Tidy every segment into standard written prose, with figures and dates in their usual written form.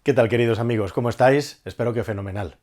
¿Qué tal, queridos amigos? ¿Cómo estáis? Espero que fenomenal.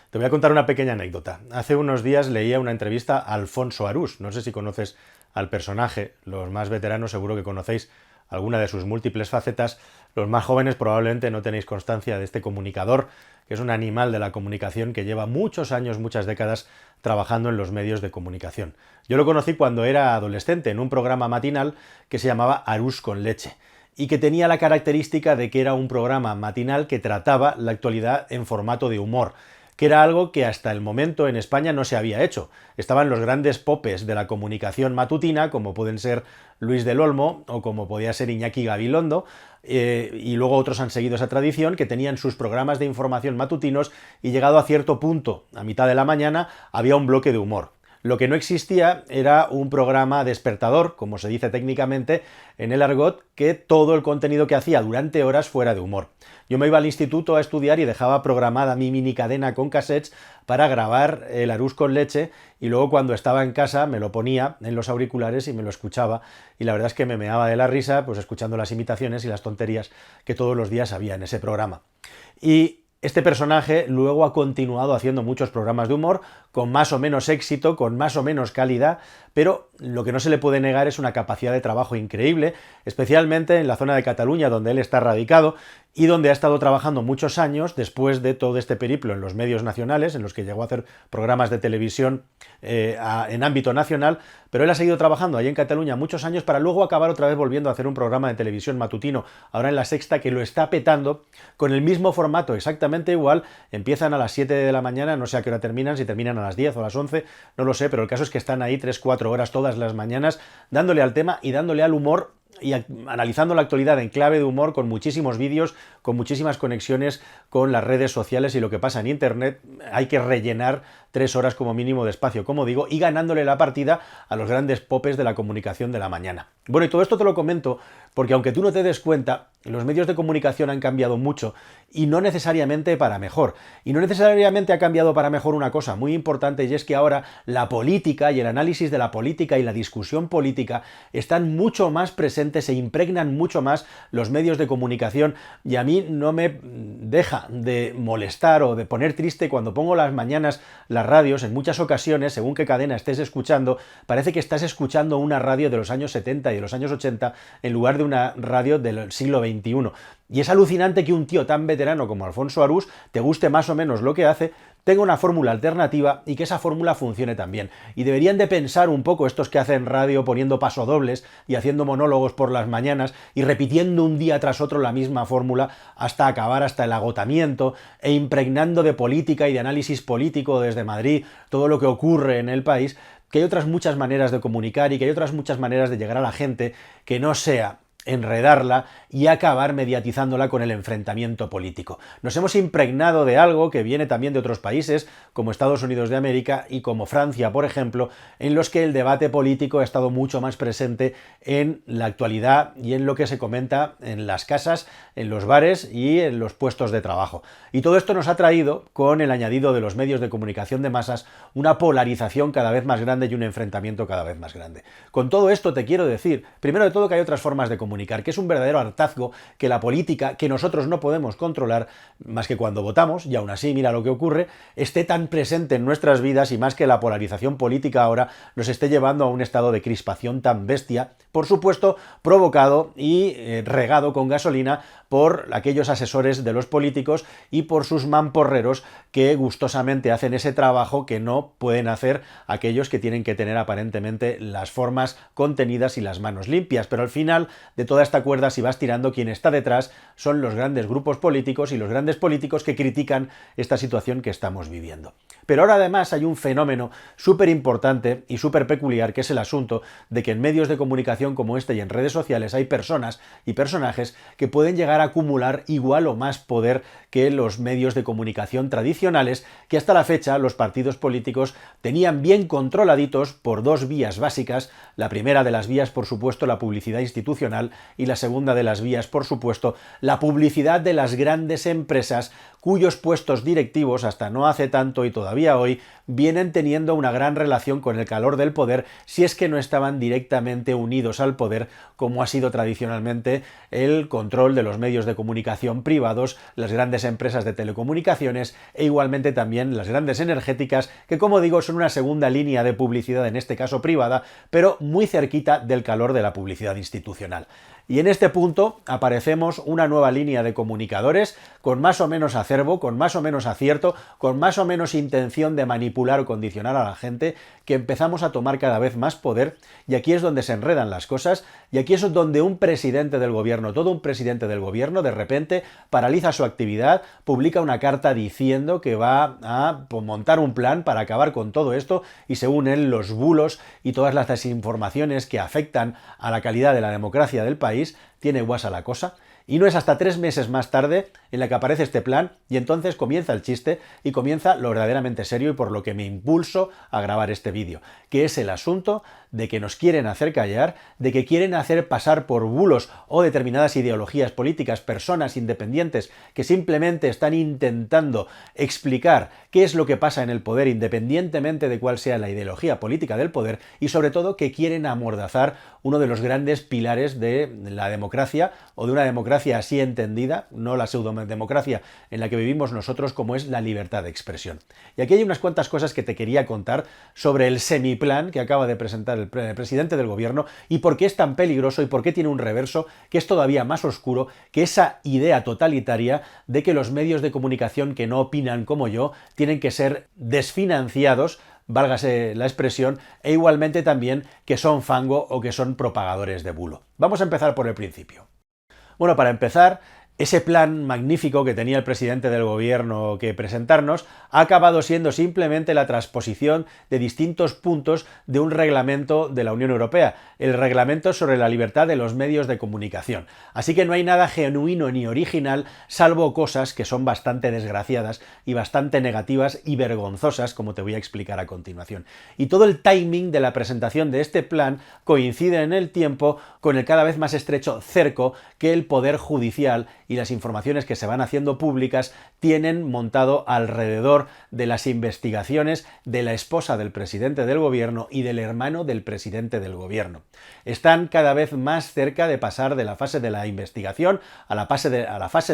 Te voy a contar una pequeña anécdota. Hace unos días leía una entrevista a Alfonso Arús. No sé si conoces al personaje, los más veteranos seguro que conocéis alguna de sus múltiples facetas. Los más jóvenes probablemente no tenéis constancia de este comunicador, que es un animal de la comunicación que lleva muchos años, muchas décadas trabajando en los medios de comunicación. Yo lo conocí cuando era adolescente en un programa matinal que se llamaba Arús con leche y que tenía la característica de que era un programa matinal que trataba la actualidad en formato de humor, que era algo que hasta el momento en España no se había hecho. Estaban los grandes popes de la comunicación matutina, como pueden ser Luis del Olmo o como podía ser Iñaki Gabilondo, y luego otros han seguido esa tradición, que tenían sus programas de información matutinos y llegado a cierto punto, a mitad de la mañana, había un bloque de humor. Lo que no existía era un programa despertador, como se dice técnicamente en el argot, que todo el contenido que hacía durante horas fuera de humor. Yo me iba al instituto a estudiar y dejaba programada mi mini cadena con cassettes para grabar el Arús con leche, y luego cuando estaba en casa me lo ponía en los auriculares y me lo escuchaba, y la verdad es que me meaba de la risa pues escuchando las imitaciones y las tonterías que todos los días había en ese programa. Y este personaje luego ha continuado haciendo muchos programas de humor, con más o menos éxito, con más o menos calidad, pero lo que no se le puede negar es una capacidad de trabajo increíble, especialmente en la zona de Cataluña, donde él está radicado y donde ha estado trabajando muchos años después de todo este periplo en los medios nacionales, en los que llegó a hacer programas de televisión en ámbito nacional, pero él ha seguido trabajando ahí en Cataluña muchos años para luego acabar otra vez volviendo a hacer un programa de televisión matutino, ahora en La Sexta, que lo está petando con el mismo formato, exactamente igual. Empiezan a las 7 de la mañana, no sé a qué hora terminan, si terminan a las 10 o a las 11, no lo sé, pero el caso es que están ahí 3-4 horas todas las mañanas dándole al tema y dándole al humor y analizando la actualidad en clave de humor, con muchísimos vídeos, con muchísimas conexiones con las redes sociales y lo que pasa en internet. Hay que rellenar 3 horas como mínimo de espacio, como digo, y ganándole la partida a los grandes popes de la comunicación de la mañana. Bueno, y todo esto te lo comento porque, aunque tú no te des cuenta, los medios de comunicación han cambiado mucho y no necesariamente para mejor. Y no necesariamente ha cambiado para mejor una cosa muy importante, y es que ahora la política y el análisis de la política y la discusión política están mucho más presentes, se impregnan mucho más los medios de comunicación, y a mí no me deja de molestar o de poner triste cuando pongo las mañanas las radios. En muchas ocasiones, según qué cadena estés escuchando, parece que estás escuchando una radio de los años 70 y de los años 80 en lugar de una radio del siglo XXI. Y es alucinante que un tío tan veterano como Alfonso Arús te guste más o menos lo que hace, tenga una fórmula alternativa y que esa fórmula funcione también. Y deberían de pensar un poco estos que hacen radio poniendo pasodobles y haciendo monólogos por las mañanas y repitiendo un día tras otro la misma fórmula hasta acabar hasta el agotamiento, e impregnando de política y de análisis político desde Madrid todo lo que ocurre en el país, que hay otras muchas maneras de comunicar y que hay otras muchas maneras de llegar a la gente que no sea enredarla y acabar mediatizándola con el enfrentamiento político. Nos hemos impregnado de algo que viene también de otros países, como Estados Unidos de América y como Francia, por ejemplo, en los que el debate político ha estado mucho más presente en la actualidad y en lo que se comenta en las casas, en los bares y en los puestos de trabajo. Y todo esto nos ha traído, con el añadido de los medios de comunicación de masas, una polarización cada vez más grande y un enfrentamiento cada vez más grande. Con todo esto te quiero decir, primero de todo, que hay otras formas de comunicar, que es un verdadero hartazgo que la política, que nosotros no podemos controlar más que cuando votamos, y aún así mira lo que ocurre, esté tan presente en nuestras vidas, y más que la polarización política ahora nos esté llevando a un estado de crispación tan bestia, por supuesto provocado y regado con gasolina por aquellos asesores de los políticos y por sus mamporreros que gustosamente hacen ese trabajo que no pueden hacer aquellos que tienen que tener aparentemente las formas contenidas y las manos limpias. Pero al final de toda esta cuerda, si vas tirando, quien está detrás son los grandes grupos políticos y los grandes políticos que critican esta situación que estamos viviendo. Pero ahora además hay un fenómeno súper importante y súper peculiar, que es el asunto de que en medios de comunicación como este y en redes sociales hay personas y personajes que pueden llegar a acumular igual o más poder que los medios de comunicación tradicionales, que hasta la fecha los partidos políticos tenían bien controladitos por dos vías básicas. La primera de las vías, por supuesto, la publicidad institucional, y la segunda de las vías, por supuesto, la publicidad de las grandes empresas, cuyos puestos directivos hasta no hace tanto y todavía hoy vienen teniendo una gran relación con el calor del poder, si es que no estaban directamente unidos al poder, como ha sido tradicionalmente el control de los medios de comunicación privados, las grandes empresas de telecomunicaciones e igualmente también las grandes energéticas, que como digo son una segunda línea de publicidad, en este caso privada, pero muy cerquita del calor de la publicidad institucional. Y en este punto aparecemos una nueva línea de comunicadores con más o menos acervo, con más o menos acierto, con más o menos intención de manipular o condicionar a la gente, que empezamos a tomar cada vez más poder, y aquí es donde se enredan las cosas, y aquí es donde un presidente del gobierno, todo un presidente del gobierno, de repente paraliza su actividad, publica una carta diciendo que va a montar un plan para acabar con todo esto, y según él los bulos y todas las desinformaciones que afectan a la calidad de la democracia del país, tiene guasa la cosa. Y no es hasta 3 meses más tarde en la que aparece este plan, y entonces comienza el chiste y comienza lo verdaderamente serio, y por lo que me impulso a grabar este vídeo, que es el asunto de que nos quieren hacer callar, de que quieren hacer pasar por bulos o determinadas ideologías políticas personas independientes que simplemente están intentando explicar qué es lo que pasa en el poder independientemente de cuál sea la ideología política del poder, y sobre todo que quieren amordazar uno de los grandes pilares de la democracia, o de una democracia así entendida, no la pseudodemocracia en la que vivimos nosotros, como es la libertad de expresión. Y aquí hay unas cuantas cosas que te quería contar sobre el semiplan que acaba de presentar el presidente del gobierno, y por qué es tan peligroso y por qué tiene un reverso que es todavía más oscuro que esa idea totalitaria de que los medios de comunicación que no opinan como yo tienen que ser desfinanciados, válgase la expresión, e igualmente también que son fango o que son propagadores de bulo. Vamos a empezar por el principio. Bueno, para empezar, ese plan magnífico que tenía el presidente del gobierno que presentarnos ha acabado siendo simplemente la transposición de distintos puntos de un reglamento de la Unión Europea, el reglamento sobre la libertad de los medios de comunicación. Así que no hay nada genuino ni original, salvo cosas que son bastante desgraciadas y bastante negativas y vergonzosas, como te voy a explicar a continuación. Y todo el timing de la presentación de este plan coincide en el tiempo con el cada vez más estrecho cerco que el Poder Judicial y las informaciones que se van haciendo públicas tienen montado alrededor de las investigaciones de la esposa del presidente del gobierno y del hermano del presidente del gobierno. Están cada vez más cerca de pasar de la fase de la investigación a la fase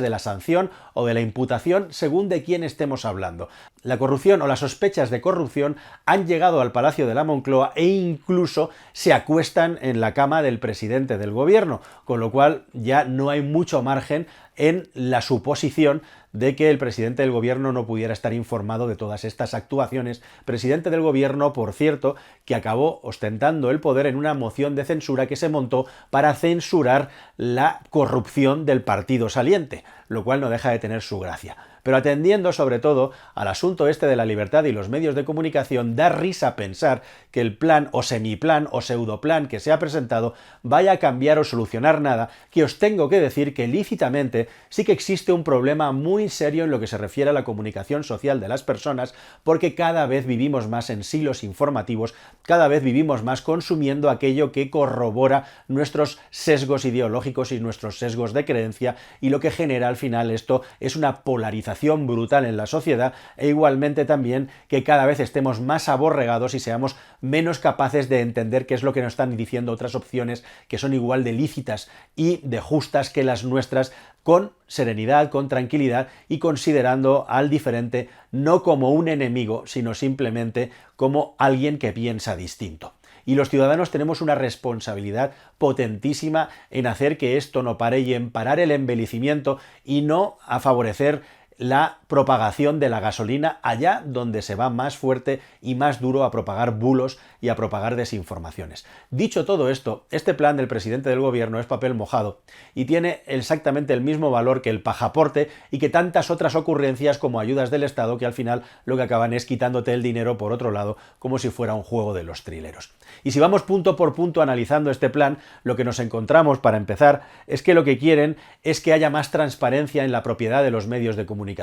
de la sanción o de la imputación, según de quién estemos hablando. La corrupción o las sospechas de corrupción han llegado al Palacio de la Moncloa e incluso se acuestan en la cama del presidente del gobierno, con lo cual ya no hay mucho margen en la suposición de que el presidente del gobierno no pudiera estar informado de todas estas actuaciones. Presidente del gobierno, por cierto, que acabó ostentando el poder en una moción de censura que se montó para censurar la corrupción del partido saliente, lo cual no deja de tener su gracia. Pero atendiendo sobre todo al asunto este de la libertad y los medios de comunicación, da risa pensar que el plan o semiplan o pseudoplan que se ha presentado vaya a cambiar o solucionar nada, que os tengo que decir que lícitamente sí que existe un problema muy serio en lo que se refiere a la comunicación social de las personas, porque cada vez vivimos más en silos informativos, cada vez vivimos más consumiendo aquello que corrobora nuestros sesgos ideológicos y nuestros sesgos de creencia, y lo que genera al final esto es una polarización brutal en la sociedad, e igualmente también que cada vez estemos más aborregados y seamos menos capaces de entender qué es lo que nos están diciendo otras opciones que son igual de lícitas y de justas que las nuestras, con serenidad, con tranquilidad y considerando al diferente no como un enemigo, sino simplemente como alguien que piensa distinto. Y los ciudadanos tenemos una responsabilidad potentísima en hacer que esto no pare y en parar el envelecimiento y no a favorecer la propagación de la gasolina allá donde se va más fuerte y más duro a propagar bulos y a propagar desinformaciones. Dicho todo esto, este plan del presidente del gobierno es papel mojado y tiene exactamente el mismo valor que el pasaporte y que tantas otras ocurrencias como ayudas del Estado, que al final lo que acaban es quitándote el dinero por otro lado, como si fuera un juego de los trileros. Y si vamos punto por punto analizando este plan, lo que nos encontramos para empezar es que lo que quieren es que haya más transparencia en la propiedad de los medios de comunicación.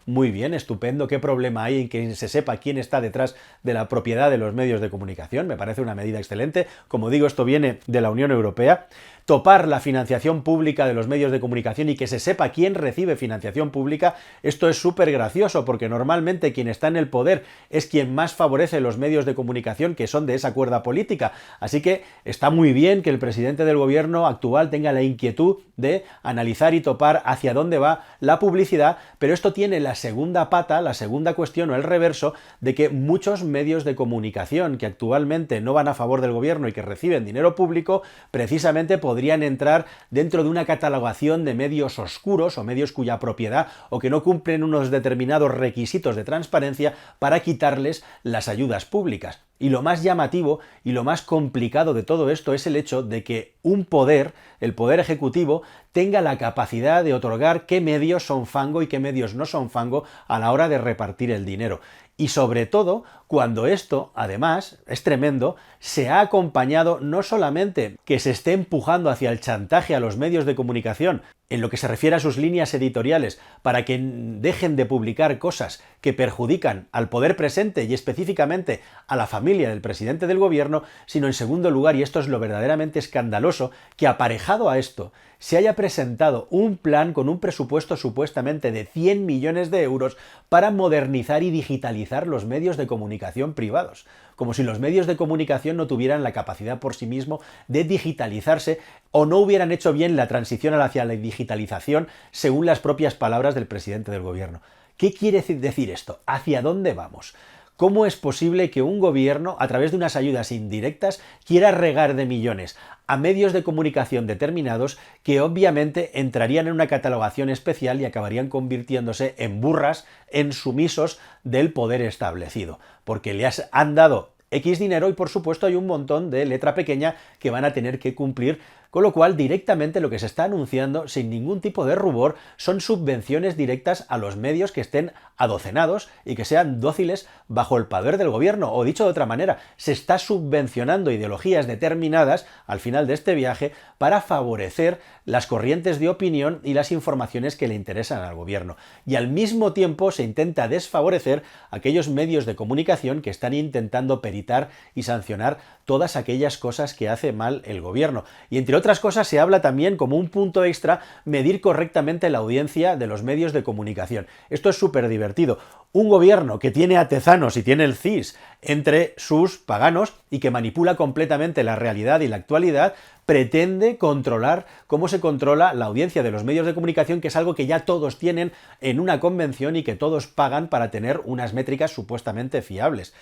Muy bien, estupendo, ¿qué problema hay en que se sepa quién está detrás de la propiedad de los medios de comunicación? Me parece una medida excelente. Como digo, esto viene de la Unión Europea, topar la financiación pública de los medios de comunicación y que se sepa quién recibe financiación pública. Esto es súper gracioso porque normalmente quien está en el poder es quien más favorece los medios de comunicación que son de esa cuerda política. Así que está muy bien que el presidente del gobierno actual tenga la inquietud de analizar y topar hacia dónde va la publicidad, pero esto tiene la segunda pata, la segunda cuestión o el reverso de que muchos medios de comunicación que actualmente no van a favor del gobierno y que reciben dinero público, precisamente podrían entrar dentro de una catalogación de medios oscuros o medios cuya propiedad o que no cumplen unos determinados requisitos de transparencia para quitarles las ayudas públicas. Y lo más llamativo y lo más complicado de todo esto es el hecho de que un poder, el poder ejecutivo, tenga la capacidad de otorgar qué medios son fango y qué medios no son fango a la hora de repartir el dinero. Y sobre todo, cuando esto, además, es tremendo, se ha acompañado no solamente que se esté empujando hacia el chantaje a los medios de comunicación, en lo que se refiere a sus líneas editoriales, para que dejen de publicar cosas que perjudican al poder presente y específicamente a la familia del presidente del gobierno, sino en segundo lugar, y esto es lo verdaderamente escandaloso, que aparejado a esto se haya presentado un plan con un presupuesto supuestamente de 100 millones de euros para modernizar y digitalizar los medios de comunicación privados, como si los medios de comunicación no tuvieran la capacidad por sí mismos de digitalizarse o no hubieran hecho bien la transición hacia la digitalización según las propias palabras del presidente del gobierno. ¿Qué quiere decir esto? ¿Hacia dónde vamos? ¿Cómo es posible que un gobierno, a través de unas ayudas indirectas, quiera regar de millones a medios de comunicación determinados que obviamente entrarían en una catalogación especial y acabarían convirtiéndose en burras, en sumisos del poder establecido? Porque han dado X dinero y por supuesto hay un montón de letra pequeña que van a tener que cumplir, con lo cual directamente lo que se está anunciando sin ningún tipo de rubor son subvenciones directas a los medios que estén adocenados y que sean dóciles bajo el poder del gobierno, o dicho de otra manera, se está subvencionando ideologías determinadas al final de este viaje para favorecer las corrientes de opinión y las informaciones que le interesan al gobierno. Y al mismo tiempo se intenta desfavorecer aquellos medios de comunicación que están intentando peritar y sancionar todas aquellas cosas que hace mal el gobierno. Y entre otras cosas se habla también como un punto extra medir correctamente la audiencia de los medios de comunicación. Esto es súper divertido. Un gobierno que tiene a Tezanos y tiene el CIS entre sus paganos y que manipula completamente la realidad y la actualidad, pretende controlar cómo se controla la audiencia de los medios de comunicación, que es algo que ya todos tienen en una convención y que todos pagan para tener unas métricas supuestamente fiables.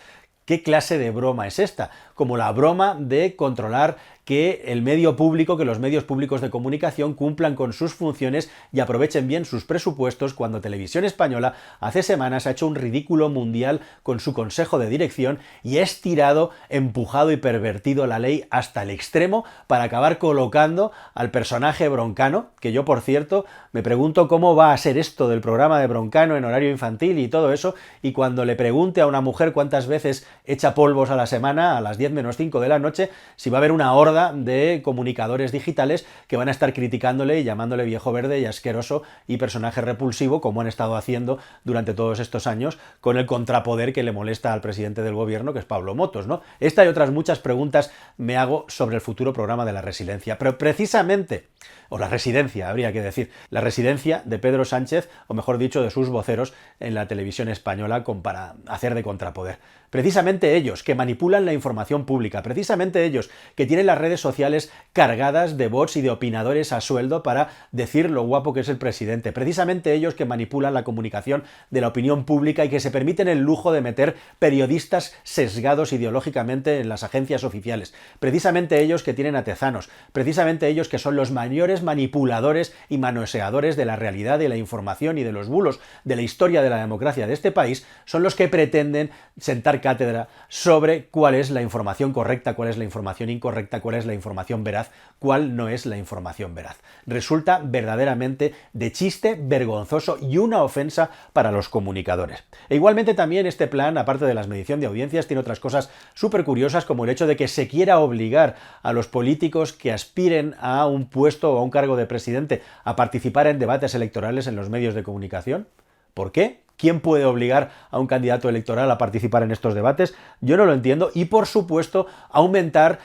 ¿Qué clase de broma es esta? Como la broma de controlar que el medio público, que los medios públicos de comunicación cumplan con sus funciones y aprovechen bien sus presupuestos, cuando Televisión Española hace semanas ha hecho un ridículo mundial con su consejo de dirección y ha estirado, empujado y pervertido la ley hasta el extremo para acabar colocando al personaje Broncano, que yo, por cierto, me pregunto cómo va a ser esto del programa de Broncano en horario infantil y todo eso, y cuando le pregunte a una mujer cuántas veces echa polvos a la semana, a las 10 menos 5 de la noche, si va a haber una horda de comunicadores digitales que van a estar criticándole y llamándole viejo verde y asqueroso y personaje repulsivo, como han estado haciendo durante todos estos años con el contrapoder que le molesta al presidente del gobierno, que es Pablo Motos, ¿no? Esta y otras muchas preguntas me hago sobre el futuro programa de La Resiliencia, pero precisamente, o La Residencia, habría que decir, la residencia de Pedro Sánchez, o mejor dicho, de sus voceros en la televisión española para hacer de contrapoder. Precisamente ellos, que manipulan la información pública, precisamente ellos, que tienen las redes sociales cargadas de bots y de opinadores a sueldo para decir lo guapo que es el presidente, precisamente ellos que manipulan la comunicación de la opinión pública y que se permiten el lujo de meter periodistas sesgados ideológicamente en las agencias oficiales, precisamente ellos que tienen a Tezanos, precisamente ellos que son los mayores manipuladores y manoseadores de la realidad, de la información y de los bulos de la historia de la democracia de este país, son los que pretenden sentar cátedra sobre cuál es la información correcta, cuál es la información incorrecta, cuál es la información veraz, cuál no es la información veraz. Resulta verdaderamente de chiste, vergonzoso y una ofensa para los comunicadores. E igualmente también este plan, aparte de la medición de audiencias, tiene otras cosas súper curiosas, como el hecho de que se quiera obligar a los políticos que aspiren a un puesto o a un cargo de presidente a participar en debates electorales en los medios de comunicación. ¿Por qué? ¿Quién puede obligar a un candidato electoral a participar en estos debates? Yo no lo entiendo. Y, por supuesto, aumentar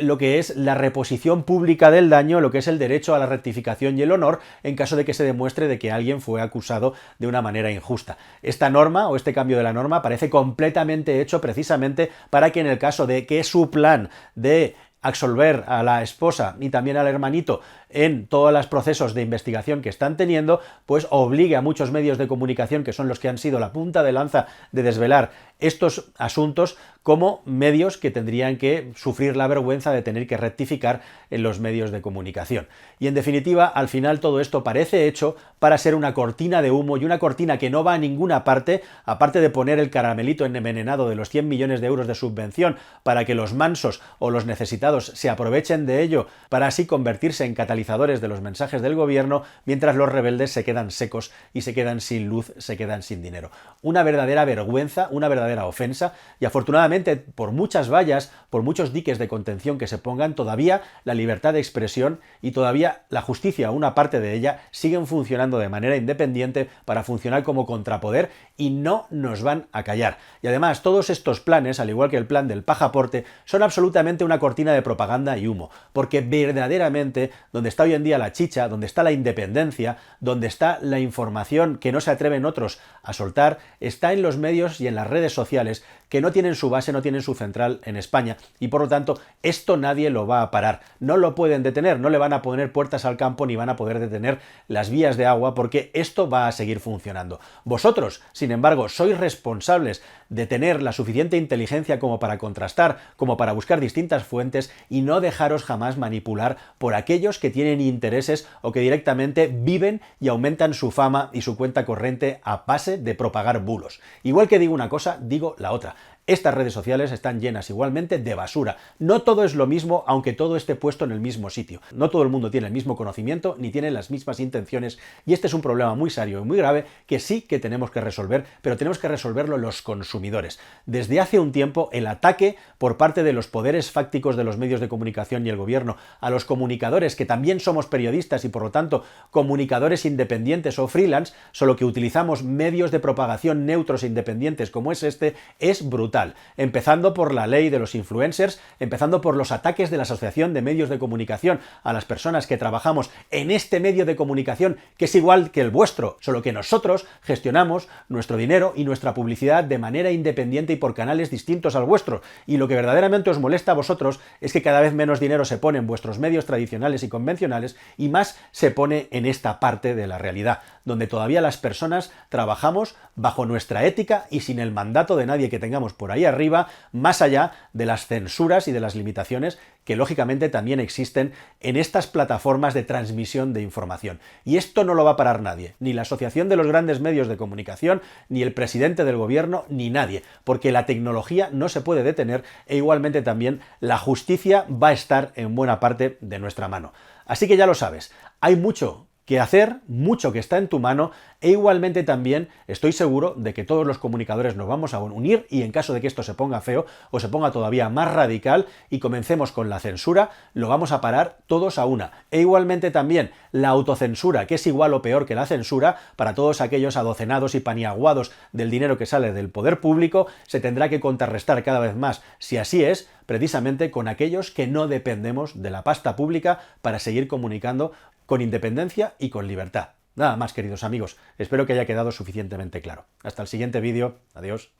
lo que es la reposición pública del daño, lo que es el derecho a la rectificación y el honor, en caso de que se demuestre de que alguien fue acusado de una manera injusta. Esta norma, o este cambio de la norma, parece completamente hecho precisamente para que en el caso de que su plan de absolver a la esposa y también al hermanito en todos los procesos de investigación que están teniendo, pues obligue a muchos medios de comunicación, que son los que han sido la punta de lanza de desvelar estos asuntos, como medios que tendrían que sufrir la vergüenza de tener que rectificar en los medios de comunicación. Y en definitiva, al final todo esto parece hecho para ser una cortina de humo, y una cortina que no va a ninguna parte, aparte de poner el caramelito envenenado de los 100 millones de euros de subvención para que los mansos o los necesitados se aprovechen de ello, para así convertirse en catalizadores de los mensajes del gobierno, mientras los rebeldes se quedan secos y se quedan sin luz, se quedan sin dinero. Una verdadera vergüenza, una verdadera ofensa, y afortunadamente, por muchas vallas, por muchos diques de contención que se pongan, todavía la libertad de expresión y todavía la justicia, una parte de ella, siguen funcionando de manera independiente para funcionar como contrapoder, y no nos van a callar. Y además, todos estos planes, al igual que el plan del pajaporte, son absolutamente una cortina de propaganda y humo, porque verdaderamente donde está hoy en día la chicha, donde está la independencia, donde está la información que no se atreven otros a soltar, está en los medios y en las redes sociales, que no tienen su base, no tienen su central en España, y por lo tanto esto nadie lo va a parar, no lo pueden detener, no le van a poner puertas al campo ni van a poder detener las vías de agua, porque esto va a seguir funcionando. Vosotros, sin embargo, sois responsables de tener la suficiente inteligencia como para contrastar, como para buscar distintas fuentes, y no dejaros jamás manipular por aquellos que tienen intereses o que directamente viven y aumentan su fama y su cuenta corriente a base de propagar bulos. Igual que digo una cosa, digo la otra. Estas redes sociales están llenas igualmente de basura. No todo es lo mismo, aunque todo esté puesto en el mismo sitio. No todo el mundo tiene el mismo conocimiento, ni tiene las mismas intenciones, y este es un problema muy serio y muy grave que sí que tenemos que resolver, pero tenemos que resolverlo los consumidores. Desde hace un tiempo, el ataque por parte de los poderes fácticos de los medios de comunicación y el gobierno a los comunicadores, que también somos periodistas y por lo tanto comunicadores independientes o freelance, solo que utilizamos medios de propagación neutros e independientes como es este, es brutal. Empezando por la ley de los influencers, empezando por los ataques de la Asociación de Medios de Comunicación a las personas que trabajamos en este medio de comunicación, que es igual que el vuestro, solo que nosotros gestionamos nuestro dinero y nuestra publicidad de manera independiente y por canales distintos al vuestro. Y lo que verdaderamente os molesta a vosotros es que cada vez menos dinero se pone en vuestros medios tradicionales y convencionales, y más se pone en esta parte de la realidad, donde todavía las personas trabajamos bajo nuestra ética y sin el mandato de nadie que tengamos por ahí arriba, más allá de las censuras y de las limitaciones que lógicamente también existen en estas plataformas de transmisión de información. Y esto no lo va a parar nadie, ni la Asociación de los Grandes Medios de Comunicación, ni el presidente del gobierno, ni nadie, porque la tecnología no se puede detener, e igualmente también la justicia va a estar en buena parte de nuestra mano. Así que ya lo sabes, hay mucho que hacer, mucho que está en tu mano, e igualmente también estoy seguro de que todos los comunicadores nos vamos a unir, y en caso de que esto se ponga feo o se ponga todavía más radical y comencemos con la censura, lo vamos a parar todos a una. E igualmente también la autocensura, que es igual o peor que la censura, para todos aquellos adocenados y paniaguados del dinero que sale del poder público, se tendrá que contrarrestar cada vez más, si así es, precisamente con aquellos que no dependemos de la pasta pública para seguir comunicando con independencia y con libertad. Nada más, queridos amigos, espero que haya quedado suficientemente claro. Hasta el siguiente vídeo, adiós.